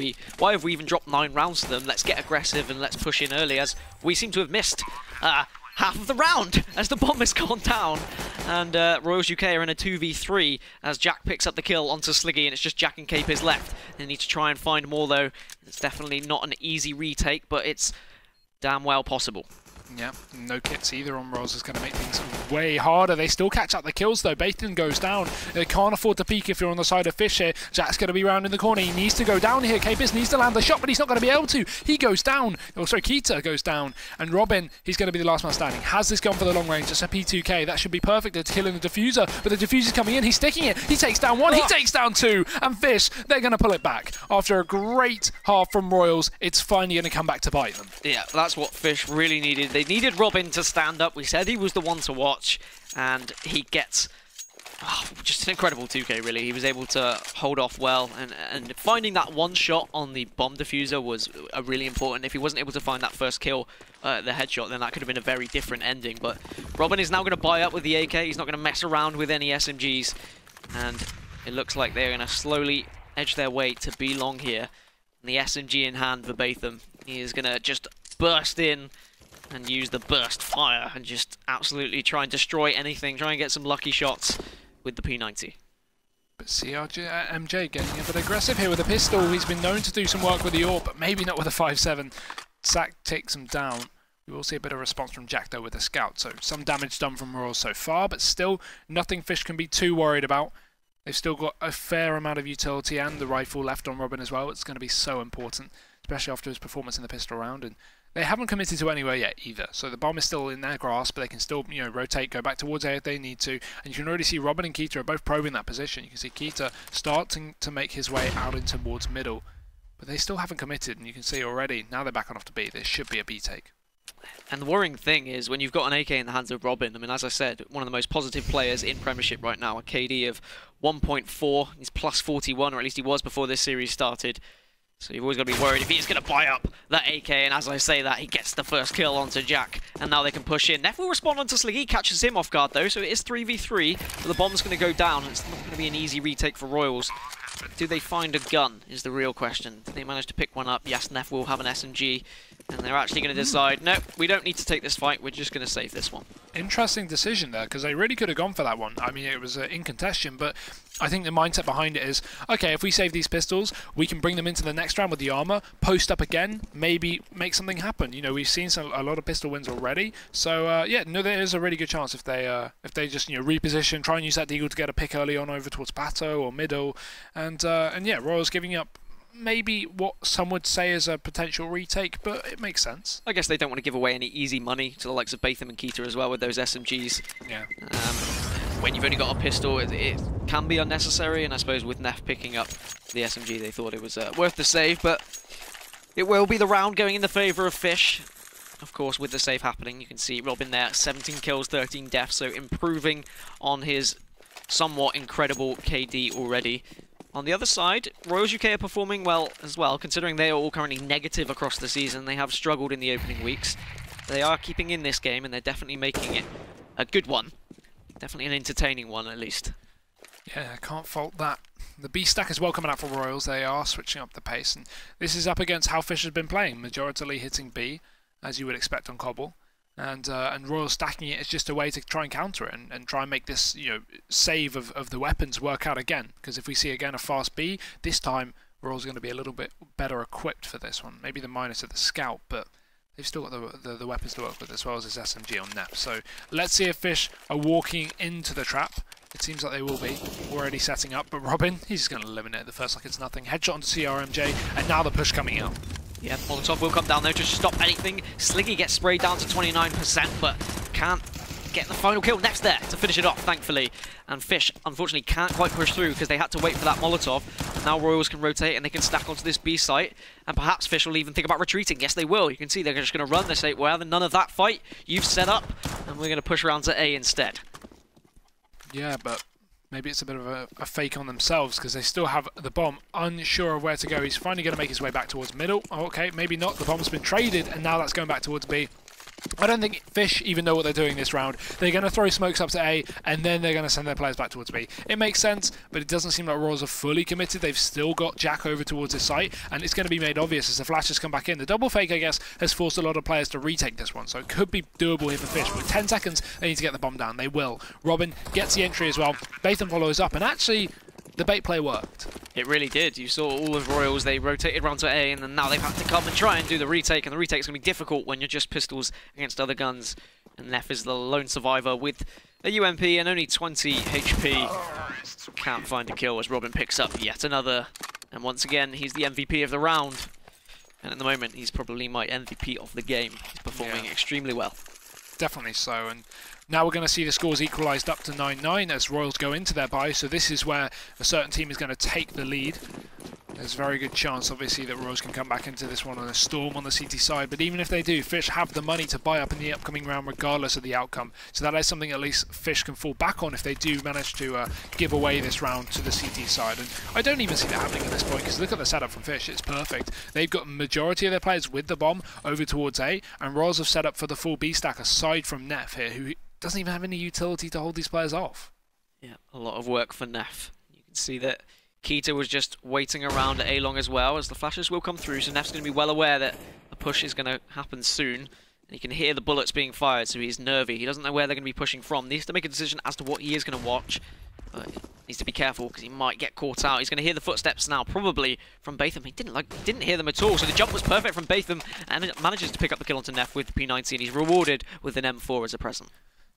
Speaker 1: we even dropped 9 rounds to them? Let's get aggressive and let's push in early, as we seem to have missed half of the round as the bomb has gone down. And Royals UK are in a 2v3 as Jack picks up the kill onto Sliggy, and it's just Jack and Capers left. They need to try and find more, though. It's definitely not an easy retake, but it's damn well possible.
Speaker 2: Yeah, no kits either on Royals is going to make things way harder. They still catch up the kills though. Baton goes down. They can't afford to peek if you're on the side of Fish here. Jack's going to be round in the corner. He needs to go down here. Capers needs to land the shot, but he's not going to be able to. He goes down. Oh, sorry, Keita goes down. And Robin, he's going to be the last man standing. Has this gone for the long range? It's a P2K. That should be perfect at killing the diffuser, but the diffuser's coming in. He's sticking it. He takes down 1. He takes down 2. And Fish, they're going to pull it back. After a great half from Royals, it's finally going to come back to bite them.
Speaker 1: Yeah, that's what Fish really needed. They needed Robin to stand up. We said he was the one to watch, and he gets just an incredible 2K, really. He was able to hold off well, and finding that one shot on the bomb diffuser was really important. If he wasn't able to find that first kill, the headshot, then that could have been a very different ending. But Robin is now going to buy up with the AK. He's not going to mess around with any SMGs, and it looks like they're going to slowly edge their way to B long here. And the SMG in hand for Batham. He is going to just burst in and use the burst fire and just absolutely try and destroy anything, try and get some lucky shots with the P90.
Speaker 2: But MJ getting a bit aggressive here with a pistol. He's been known to do some work with the AWP, but maybe not with a 5.7. Sack takes him down. We will see a bit of response from Jack though with a scout, so some damage done from Royals so far, but still nothing Fish can be too worried about. They've still got a fair amount of utility and the rifle left on Robin as well. It's going to be so important especially after his performance in the pistol round. And they haven't committed to anywhere yet either. So the bomb is still in their grasp, but they can still, rotate, go back towards A if they need to. And you can already see Robin and Keita are both probing that position. You can see Keita starting to make his way out in towards middle, but they still haven't committed. And you can see already, now they're backing off to B. This should be a B take.
Speaker 1: And the worrying thing is when you've got an AK in the hands of Robin, I mean, as I said, one of the most positive players in Premiership right now, a KD of 1.4, he's plus 41, or at least he was before this series started. So you've always got to be worried if he's going to buy up that AK, and as I say that, he gets the first kill onto Jack, and now they can push in. Neff will respond onto Sliggy, catches him off guard though, so it is 3v3, but the bomb's going to go down, and it's not going to be an easy retake for Royals. Do they find a gun, is the real question. Do they manage to pick one up? Yes, Neff will have an SMG, and they're actually going to decide, no, we don't need to take this fight, we're just going to save this one.
Speaker 2: Interesting decision there, because they really could have gone for that one. I mean, it was in contention, but I think the mindset behind it is, okay, if we save these pistols, we can bring them into the next round with the armor, post up again, maybe make something happen. We've seen a lot of pistol wins already, so yeah, no, there is a really good chance if they just reposition, try and use that deagle to get a pick early on over towards Pato or middle, and yeah, Royals giving up maybe what some would say is a potential retake, but it makes sense.
Speaker 1: I guess they don't want to give away any easy money to the likes of Batham and Keita as well with those SMGs.
Speaker 2: Yeah.
Speaker 1: When you've only got a pistol, it can be unnecessary, and I suppose with Neff picking up the SMG, they thought it was worth the save, but it will be the round going in the favour of Fish. Of course, with the save happening, you can see Robin there, 17 kills, 13 deaths, so improving on his somewhat incredible KD already. On the other side, Royals UK are performing well as well, considering they are all currently negative across the season. They have struggled in the opening weeks. They are keeping in this game, and they're definitely making it a good one. Definitely an entertaining one, at least.
Speaker 2: Yeah, I can't fault that. The B stack is well coming out for Royals. They are switching up the pace, and this is up against how Fish has been playing, majoritarily hitting B, as you would expect on Cobble. And Royals stacking it is just a way to try and counter it and try and make this save of the weapons work out again. Because if we see again a fast B, this time Royals are going to be a little bit better equipped for this one. Maybe the minus of the scout, but they've still got the weapons to work with as well as this SMG on Neff. So let's see if Fish are walking into the trap. It seems like they will be already setting up, but Robin, he's just going to eliminate it the first like it's nothing. Headshot onto CRMJ, and now the push coming out.
Speaker 1: Yeah, Molotov will come down though to stop anything. Sliggy gets sprayed down to 29%, but can't get the final kill. Neff's there to finish it off, thankfully. And Fish, unfortunately, can't quite push through because they had to wait for that Molotov. Now Royals can rotate and they can stack onto this B site. And perhaps Fish will even think about retreating. Yes, they will. You can see they're just going to run. They say, well, none of that fight. You've set up, and we're going to push around to A instead.
Speaker 2: Yeah, but maybe it's a bit of a fake on themselves because they still have the bomb, unsure of where to go. He's finally going to make his way back towards middle. Oh, okay, maybe not. The bomb's been traded, and now that's going back towards B. I don't think Fish even know what they're doing this round. They're going to throw smokes up to A, and then they're going to send their players back towards B. It makes sense, but it doesn't seem like Royals are fully committed. They've still got Jack over towards his site, and it's going to be made obvious as the flashes come back in. The double fake, I guess, has forced a lot of players to retake this one, so it could be doable here for Fish. With 10 seconds, they need to get the bomb down. They will. Robin gets the entry as well. Batham follows up, and actually, the bait play worked.
Speaker 1: It really did. You saw all of Royals, they rotated around to A, and then now they've had to come and try and do the retake, and the retake's going to be difficult when you're just pistols against other guns. And Neff is the lone survivor with a UMP and only 20 HP. Can't find a kill as Robin picks up yet another. And once again, he's the MVP of the round. And at the moment, he's probably my MVP of the game. He's performing extremely well. Definitely
Speaker 2: so, and now we're going to see the scores equalised up to 9-9 as Royals go into their bye, so this is where a certain team is going to take the lead. There's a very good chance, obviously, that Royals can come back into this one on a storm on the CT side, but even if they do, Fish have the money to buy up in the upcoming round regardless of the outcome, so that is something at least Fish can fall back on if they do manage to give away this round to the CT side. And I don't even see that happening at this point, because look at the setup from Fish, it's perfect. They've got majority of their players with the bomb over towards A, and Royals have set up for the full B stack aside from Neff here, who doesn't even have any utility to hold these players off. Yeah, a lot of work for Neff. You can see that Keita was just waiting around at A-long as well, as the flashes will come through, so Neff's going to be well aware that a push is going to happen soon. And he can hear the bullets being fired, so he's nervy. He doesn't know where they're going to be pushing from. He needs to make a decision as to what he is going to watch. But he needs to be careful, because he might get caught out. He's going to hear the footsteps now, probably from Batham. He didn't hear them at all, so the jump was perfect from Batham, and manages to pick up the kill onto Neff with the P90, and he's rewarded with an M4 as a present.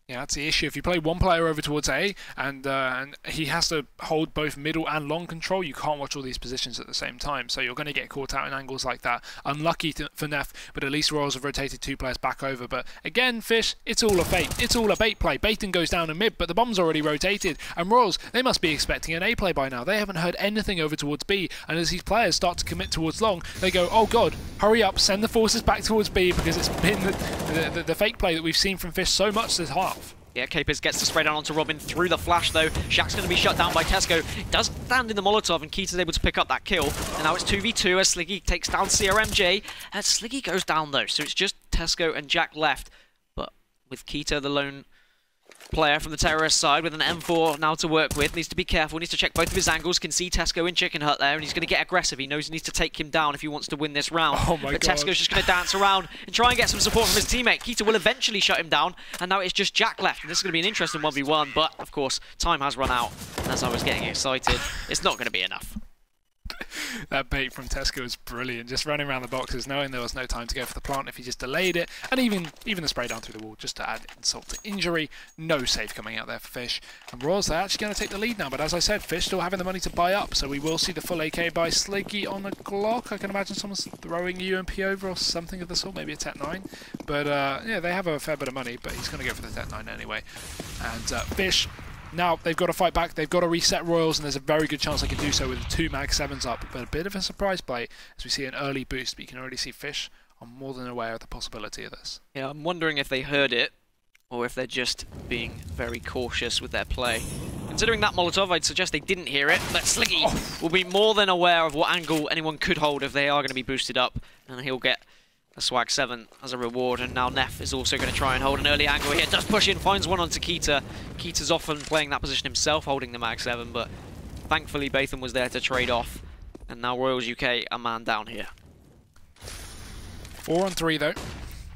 Speaker 2: Yeah, that's the issue. If you play one player over towards A and he has to hold both middle and long control, you can't watch all these positions at the same time. So you're going to get caught out in angles like that. Unlucky for Neff, but at least Royals have rotated 2 players back over. But again, Fish, it's all a fake. It's all a bait play. Baiting goes down in mid, but the bomb's already rotated. And Royals, they must be expecting an A play by now. They haven't heard anything over towards B. And as these players start to commit towards long, they go, oh God, hurry up, send the forces back towards B, because it's been the fake play that we've seen from Fish so much this half.
Speaker 1: Yeah, Capers gets the spray down onto Robin through the flash though. Shaq's going to be shut down by Tesco. Does stand in the Molotov and Keita's able to pick up that kill. And now it's 2v2 as Sliggy takes down CRMJ. As Sliggy goes down though, so it's just Tesco and Jack left. But with Keita, the lone player from the terrorist side with an M4 now to work with, needs to be careful, needs to check both of his angles, can see Tesco in Chicken Hut there, and he's going to get aggressive. He knows he needs to take him down if he wants to win this round.
Speaker 2: Oh my
Speaker 1: but
Speaker 2: God.
Speaker 1: Tesco's just going to dance around and try and get some support from his teammate. Keita will eventually shut him down, and now it's just Jack left. And this is going to be an interesting 1v1, but of course, time has run out. And as I was getting excited, it's not going to be enough.
Speaker 2: That bait from Tesco was brilliant, just running around the boxes, knowing there was no time to go for the plant if he just delayed it, and even the spray down through the wall, just to add insult to injury. No save coming out there for Fish. And Royals, they're actually going to take the lead now, but as I said, Fish still having the money to buy up, so we will see the full AK by Sliggy on the Glock. I can imagine someone's throwing UMP over or something of the sort, maybe a Tet 9. But yeah, they have a fair bit of money, but he's going to go for the Tet 9 anyway. And Fish, now they've got to fight back, they've got to reset Royals, and there's a very good chance they can do so with 2 Mag 7s up. But a bit of a surprise play as we see an early boost, but you can already see Fish are more than aware of the possibility of this.
Speaker 1: Yeah, I'm wondering if they heard it, or if they're just being very cautious with their play. Considering that Molotov, I'd suggest they didn't hear it, but Sliggy will be more than aware of what angle anyone could hold if they are going to be boosted up, and he'll get a Swag 7 as a reward. And now Neff is also going to try and hold an early angle here. Does push in, finds one onto Keita. Keita's often playing that position himself, holding the Mag 7, but thankfully Batham was there to trade off. And now Royals UK a man down here.
Speaker 2: 4 on 3 though.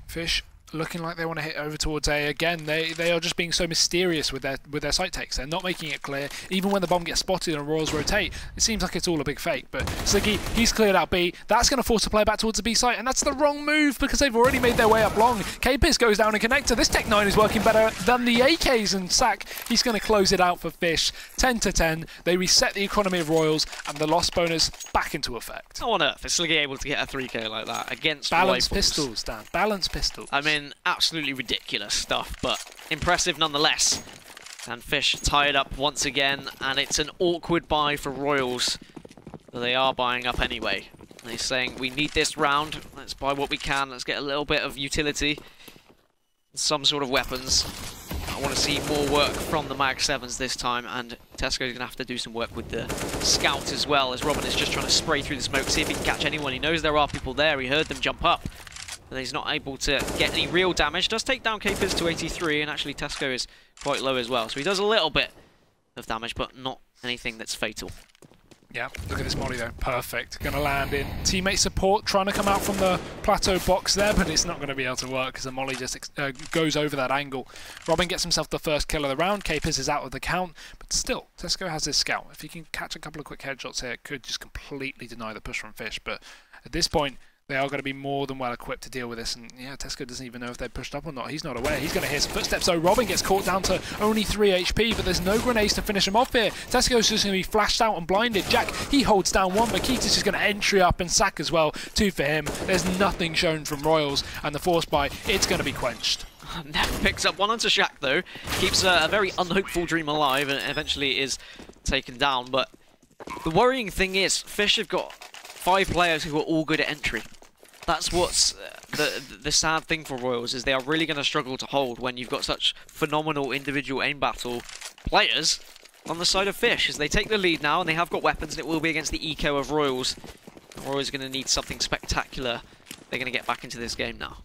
Speaker 2: Fish looking like they want to hit over towards A again. They are just being so mysterious with their site takes. They're not making it clear. Even when the bomb gets spotted and Royals rotate, it seems like it's all a big fake. But Sliggy, he's cleared out B. That's going to force the player back towards the B site, and that's the wrong move because they've already made their way up long. Capers goes down in connector. This Tech 9 is working better than the AKs, and Sack, he's going to close it out for Fish. 10 to 10. They reset the economy of Royals, and the loss bonus back into effect.
Speaker 1: How on earth is Sliggy able to get a 3k like that against
Speaker 2: Balanced
Speaker 1: rivals?
Speaker 2: pistols, Dan. Balanced pistols.
Speaker 1: I mean, absolutely ridiculous stuff, but impressive nonetheless. And Fish tied up once again, and it's an awkward buy for Royals. But they are buying up anyway. They're saying, we need this round, let's buy what we can, let's get a little bit of utility, some sort of weapons. I want to see more work from the Mag 7s this time, and Tesco's going to have to do some work with the Scout as well, as Robin is just trying to spray through the smoke, see if he can catch anyone. He knows there are people there, he heard them jump up. But he's not able to get any real damage. Does take down Capers to 83, and actually Tesco is quite low as well. So he does a little bit of damage, but not anything that's fatal.
Speaker 2: Yeah, look at this molly though. Perfect. Going to land in. Teammate support trying to come out from the plateau box there, but it's not going to be able to work because the molly just goes over that angle. Robin gets himself the first kill of the round. Capers is out of the count, but still, Tesco has his Scout. If he can catch a couple of quick headshots here, it could just completely deny the push from Fish. But at this point, they are going to be more than well equipped to deal with this, and yeah, Tesco doesn't even know if they're pushed up or not. He's not aware. He's going to hear some footsteps, so Robin gets caught down to only 3 HP, but there's no grenades to finish him off here. Tesco's just going to be flashed out and blinded. Jack, he holds down 1, but Keita's just going to entry up and sack as well. 2 for him. There's nothing shown from Royals, and the force buy, it's going to be quenched.
Speaker 1: Neff picks up one onto Shaq though, keeps a very unhopeful dream alive, and eventually is taken down. But the worrying thing is, Fish have got 5 players who are all good at entry. That's what's the sad thing for Royals, is they are really going to struggle to hold when you've got such phenomenal individual aim battle players on the side of Fish, as they take the lead now and they have got weapons, and it will be against the eco of Royals. Royals are going to need something spectacular. They're going to get back into this game now.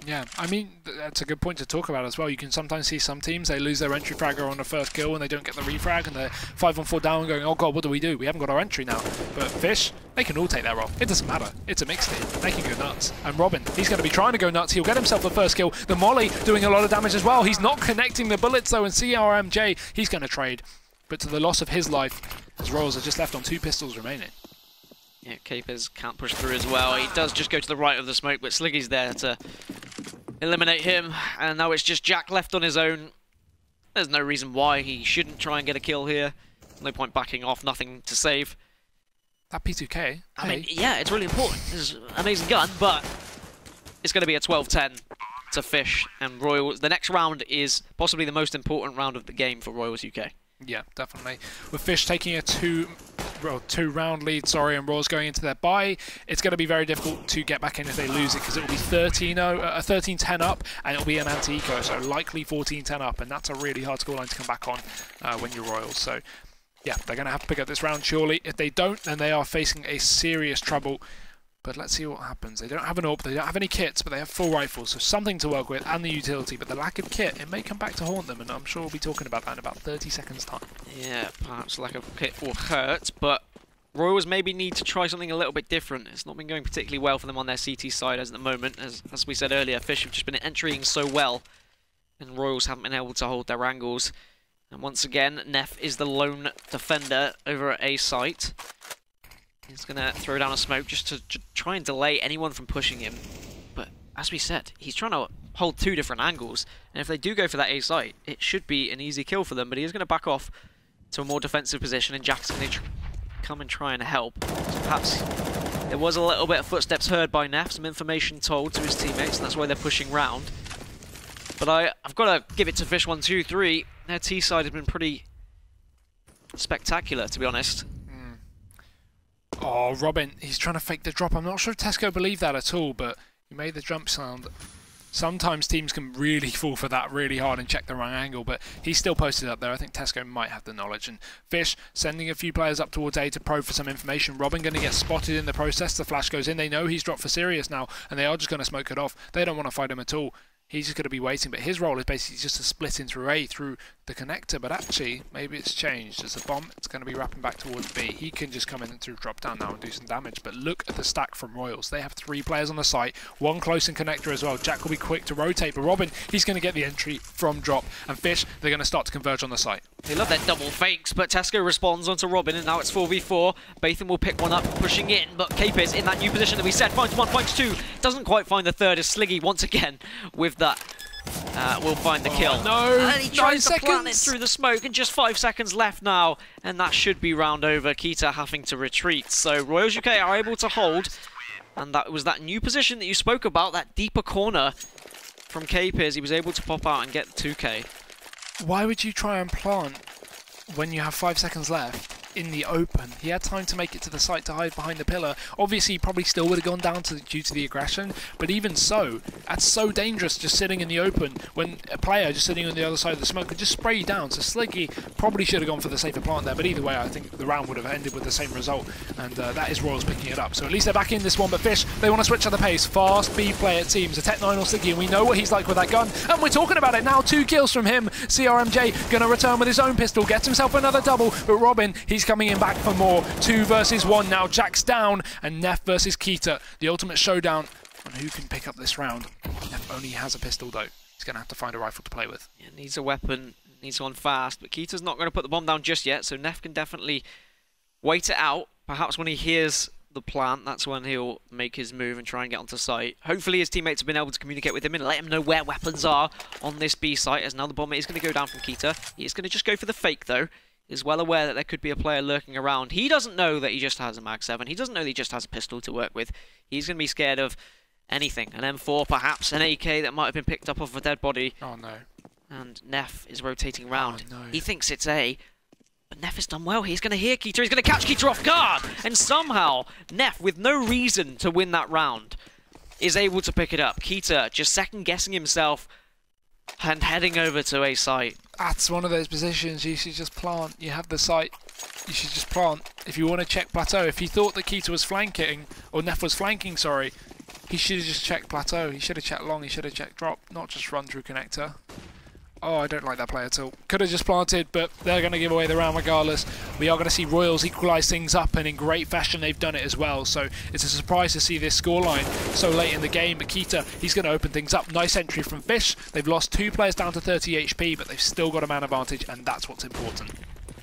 Speaker 2: Yeah, I mean, that's a good point to talk about as well. You can sometimes see some teams, they lose their entry fragger on the first kill and they don't get the refrag, and they're 5 on 4 down going, oh god, what do? We haven't got our entry now. But Fish, they can all take that role. It doesn't matter. It's a mixed team. They can go nuts. And Robin, he's going to be trying to go nuts. He'll get himself the first kill. The molly doing a lot of damage as well. He's not connecting the bullets though, and CRMJ, he's going to trade. But to the loss of his life, as Royals are just left on 2 pistols remaining.
Speaker 1: Yeah, Capers can't push through as well. He does just go to the right of the smoke, but Sliggy's there to eliminate him, and now it's just Jack left on his own. There's no reason why he shouldn't try and get a kill here. No point backing off, nothing to save.
Speaker 2: That P2K.
Speaker 1: I mean, yeah, it's really important. This is an amazing gun, but it's going to be a 12-10 to Fish and Royals. The next round is possibly the most important round of the game for Royals UK.
Speaker 2: Yeah, definitely. With Fish taking a two-round lead, and Royals going into their bye, it's going to be very difficult to get back in if they lose it, because it will be 13-10 up, and it'll be an anti-eco, so likely 14-10 up, and that's a really hard scoreline to come back on when you're Royals. So, yeah, they're going to have to pick up this round, surely. If they don't, then they are facing a serious trouble. But let's see what happens. They don't have an AWP, they don't have any kits, but they have full rifles, so something to work with, and the utility. But the lack of kit, it may come back to haunt them, and I'm sure we'll be talking about that in about 30 seconds' time.
Speaker 1: Yeah, perhaps lack of kit will hurt, but Royals maybe need to try something a little bit different. It's not been going particularly well for them on their CT side as at the moment. As we said earlier, Fish have just been entering so well, and Royals haven't been able to hold their angles. And once again, Neff is the lone defender over at A site. He's going to throw down a smoke just to try and delay anyone from pushing him. But as we said, he's trying to hold two different angles. And if they do go for that A site, it should be an easy kill for them. But he is going to back off to a more defensive position. And Jack's going to come and try and help. So perhaps there was a little bit of footsteps heard by Neff. Some information told to his teammates. And that's why they're pushing round. But I've got to give it to Fish123. Their T side has been pretty spectacular, to be honest.
Speaker 2: Oh, Robin, he's trying to fake the drop. I'm not sure if Tesco believed that at all, but he made the jump sound. Sometimes teams can really fall for that really hard and check the wrong angle, but he's still posted up there. I think Tesco might have the knowledge. And Fish sending a few players up towards A to probe for some information. Robin going to get spotted in the process. The flash goes in. They know he's dropped for serious now, and they are just going to smoke it off. They don't want to fight him at all. He's just going to be waiting, but his role is basically just to split in through A, through the connector, but actually, maybe it's changed. As a bomb, it's going to be wrapping back towards B. He can just come in and through drop down now and do some damage, but look at the stack from Royals. They have 3 players on the site, 1 close in connector as well. Jack will be quick to rotate, but Robin, he's going to get the entry from drop, and Fish, they're going to start to converge on the site.
Speaker 1: They love their double fakes, but Tesco responds onto Robin, and now it's 4v4. Batham will pick one up, pushing in, but Capers in that new position that we said, finds 1, finds 2, doesn't quite find the third, as Sliggy once again with that will find the kill.
Speaker 2: No,
Speaker 1: and he tries to plant it through the smoke, and just 5 seconds left now, and that should be round over. Kita having to retreat. So Royals UK are able to hold, and that was that new position that you spoke about, that deeper corner from Capers. He was able to pop out and get the 2K.
Speaker 2: Why would you try and plant when you have 5 seconds left in the open? He had time to make it to the site to hide behind the pillar. Obviously, he probably still would have gone down due to the aggression, but even so, that's so dangerous just sitting in the open when a player just sitting on the other side of the smoke could just spray you down. So Sliggy probably should have gone for the safer plant there, but either way, I think the round would have ended with the same result, and that is Royals picking it up. So at least they're back in this one, but Fish, they want to switch at the pace. Fast B play it seems. A Tech 9 or Sliggy, and we know what he's like with that gun, and we're talking about it now. 2 kills from him. CRMJ going to return with his own pistol, gets himself another double, but Robin, he's coming in back for more. 2 versus 1 now. Jack's down, and Neff versus Kita. The ultimate showdown on who can pick up this round. Neff only has a pistol though. He's going to have to find a rifle to play with.
Speaker 1: Yeah, needs a weapon, needs one fast, but Kita's not going to put the bomb down just yet, so Neff can definitely wait it out. Perhaps when he hears the plant, that's when he'll make his move and try and get onto site. Hopefully his teammates have been able to communicate with him and let him know where weapons are on this B site, as now the bomb is going to go down from Kita. He is going to just go for the fake though. Is well aware that there could be a player lurking around. He doesn't know that he just has a Mag 7. He doesn't know that he just has a pistol to work with. He's going to be scared of anything. An M4 perhaps, an AK that might have been picked up off a dead body.
Speaker 2: Oh no.
Speaker 1: And Neff is rotating round.
Speaker 2: Oh, no.
Speaker 1: He thinks it's A, but Neff has done well. He's going to hear Kita. He's going to catch Kita off guard. And somehow, Neff, with no reason to win that round, is able to pick it up. Kita just second guessing himself and heading over to A site.
Speaker 2: That's one of those positions you should just plant. You have the site, you should just plant. If you want to check plateau, if he thought that Kita was flanking, or Neff was flanking, sorry, he should have just checked plateau. He should have checked long, he should have checked drop, not just run through connector. Oh, I don't like that play at all. Could have just planted, but they're going to give away the round regardless. We are going to see Royals equalise things up, and in great fashion they've done it as well. So it's a surprise to see this scoreline so late in the game. But Kita, he's going to open things up. Nice entry from Fish. They've lost 2 players down to 30 HP, but they've still got a man advantage, and that's what's important.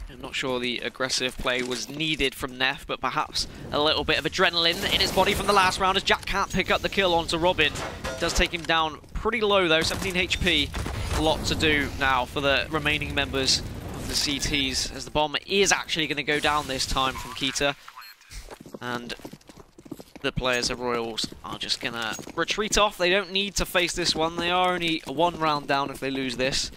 Speaker 1: I'm not sure the aggressive play was needed from Neff, but perhaps a little bit of adrenaline in his body from the last round, as Jack can't pick up the kill onto Robin. Does take him down pretty low though, 17 HP. lot to do now for the remaining members of the CTs, as the bomb is actually going to go down this time from Kita. And the players of Royals are just going to retreat off. They don't need to face this one. They are only 1 round down if they lose this.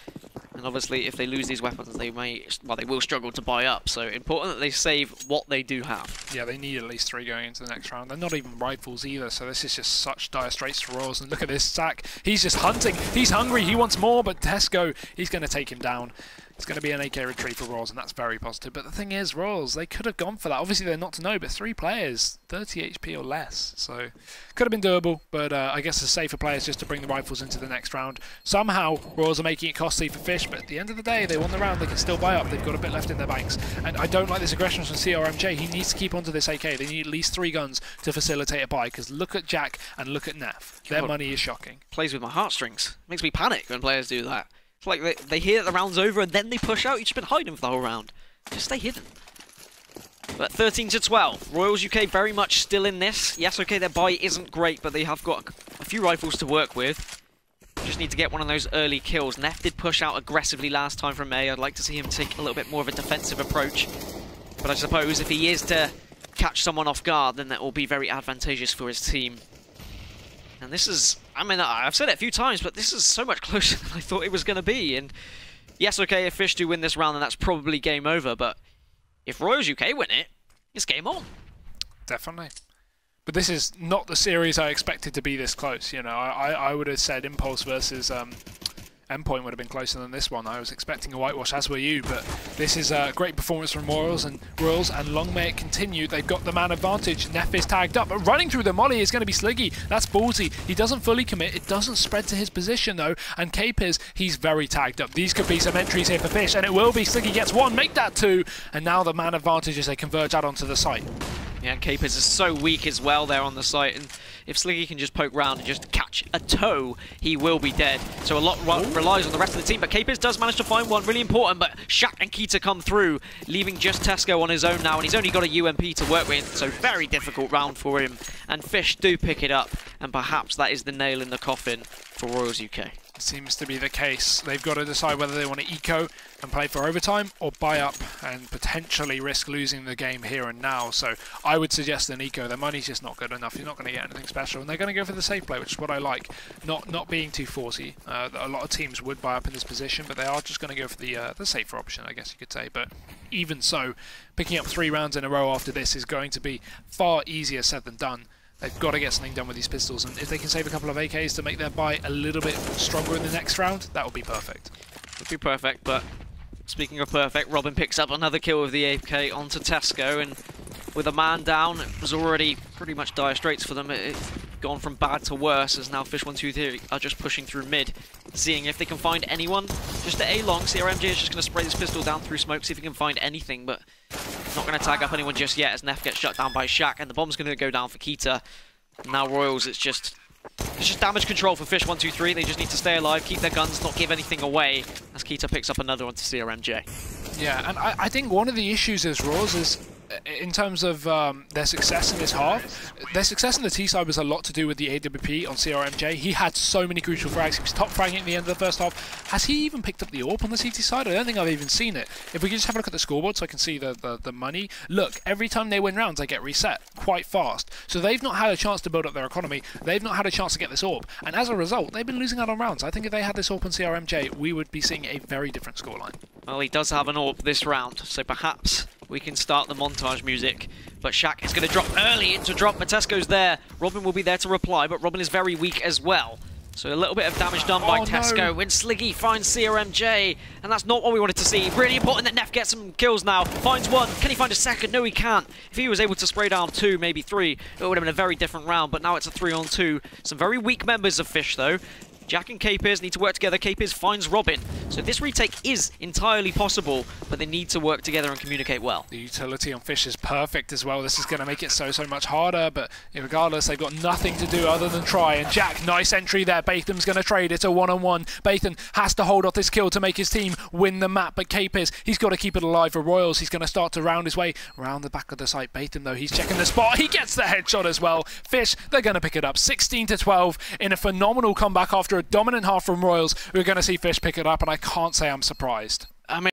Speaker 1: And obviously, if they lose these weapons, they will struggle to buy up. So important that they save what they do have.
Speaker 2: Yeah, they need at least 3 going into the next round. They're not even rifles either, so this is just such dire straits for Royals. And look at this Zach. He's just hunting. He's hungry. He wants more, but Tesco, he's going to take him down. It's going to be an AK retreat for Royals, and that's very positive. But the thing is, Royals, they could have gone for that. Obviously, they're not to know, but 3 players, 30 HP or less. So, could have been doable, but I guess the safer play is just to bring the rifles into the next round. Somehow, Royals are making it costly for Fish, but at the end of the day, they won the round. They can still buy up. They've got a bit left in their banks. And I don't like this aggression from CRMJ. He needs to keep onto this AK. They need at least 3 guns to facilitate a buy, because look at Jack and look at Neff. Their money is shocking.
Speaker 1: Plays with my heartstrings. Makes me panic when players do that. It's like they hear that the round's over and then they push out. You've just been hiding for the whole round. Just stay hidden. But 13-12. Royals UK very much still in this. Yes, okay, their buy isn't great, but they have got a few rifles to work with. Just need to get one of those early kills. Neff did push out aggressively last time from A. I'd like to see him take a little bit more of a defensive approach. But I suppose if he is to catch someone off guard, then that will be very advantageous for his team. And this is, I mean, I've said it a few times, but this is so much closer than I thought it was going to be. And yes, okay, if Fish do win this round, then that's probably game over. But if Royals UK win it, it's game on.
Speaker 2: Definitely. But this is not the series I expected to be this close. You know, I would have said Impulse versus Endpoint would have been closer than this one. I was expecting a whitewash, as were you, but this is a great performance from Royals, and long may it continue. They've got the man advantage. Neff is tagged up, but running through the molly is going to be Sliggy. That's ballsy. He doesn't fully commit. It doesn't spread to his position, though, and Capers, he's very tagged up. These could be some entries here for Fish, and it will be. Sliggy gets 1, make that 2, and now the man advantage as they converge out onto the site.
Speaker 1: Yeah, and Capers is so weak as well there on the site, and if Sliggy can just poke round and just catch a toe, he will be dead. So a lot relies on the rest of the team, but Capers does manage to find one, really important, but Shaq and Kita come through, leaving just Tesco on his own now, and he's only got a UMP to work with, so very difficult round for him. And Fish do pick it up, and perhaps that is the nail in the coffin for Royals UK.
Speaker 2: Seems to be the case. They've got to decide whether they want to eco and play for overtime or buy up and potentially risk losing the game here and now. So I would suggest an eco. Their money's just not good enough. You're not going to get anything special, and they're going to go for the safe play, which is what I like. Not being too forcey. A lot of teams would buy up in this position, but they are just going to go for the safer option, I guess you could say. But even so, picking up 3 rounds in a row after this is going to be far easier said than done. They've got to get something done with these pistols, and if they can save a couple of AKs to make their buy a little bit stronger in the next round, that would be perfect.
Speaker 1: Would be perfect, but speaking of perfect, Robin picks up another kill with the AK onto Tesco, and with a man down, it was already pretty much dire straits for them. It's gone from bad to worse, as now Fish123 are just pushing through mid, seeing if they can find anyone. Just the A-long, CRMJ is just going to spray this pistol down through smoke, see if he can find anything, but not going to tag up anyone just yet as Neff gets shut down by Shaq, and the bomb's going to go down for Kita. Now Royals, it's just damage control for Fish123. They just need to stay alive, keep their guns, not give anything away, as Kita picks up another one to CRMJ.
Speaker 2: Yeah, and I think one of the issues is Royals is, in terms of their success in this half, their success in the T side was a lot to do with the AWP on CRMJ. He had so many crucial frags. He was top fragging at the end of the first half. Has he even picked up the AWP on the CT side? I don't think I've even seen it. If we could just have a look at the scoreboard so I can see the money. Look, every time they win rounds, they get reset quite fast. So they've not had a chance to build up their economy. They've not had a chance to get this AWP. And as a result, they've been losing out on rounds. I think if they had this AWP on CRMJ, we would be seeing a very different scoreline.
Speaker 1: Well, he does have an AWP this round, so perhaps we can start the montage music. But Shaq is going to drop early into drop. Matesco's there. Robin will be there to reply, but Robin is very weak as well. So a little bit of damage done by Tesco. No. When Sliggy finds CRMJ, and that's not what we wanted to see. Really important that Neff gets some kills now. Finds one. Can he find a second? No, he can't. If he was able to spray down 2, maybe 3, it would have been a very different round, but now it's a 3-on-2. Some very weak members of Fish, though. Jack and Capers need to work together. Capers finds Robin. So this retake is entirely possible, but they need to work together and communicate well.
Speaker 2: The utility on Fish is perfect as well. This is going to make it so much harder, but regardless, they've got nothing to do other than try. And Jack, nice entry there. Batham's going to trade. It's a 1-on-1. Batham has to hold off this kill to make his team win the map, but Capers, he's got to keep it alive for Royals. He's going to start to round his way around the back of the site. Batham, though, he's checking the spot. He gets the headshot as well. Fish, they're going to pick it up. 16-12 in a phenomenal comeback after after a dominant half from Royals, we're going to see Fish pick it up, and I can't say I'm surprised.
Speaker 1: I mean,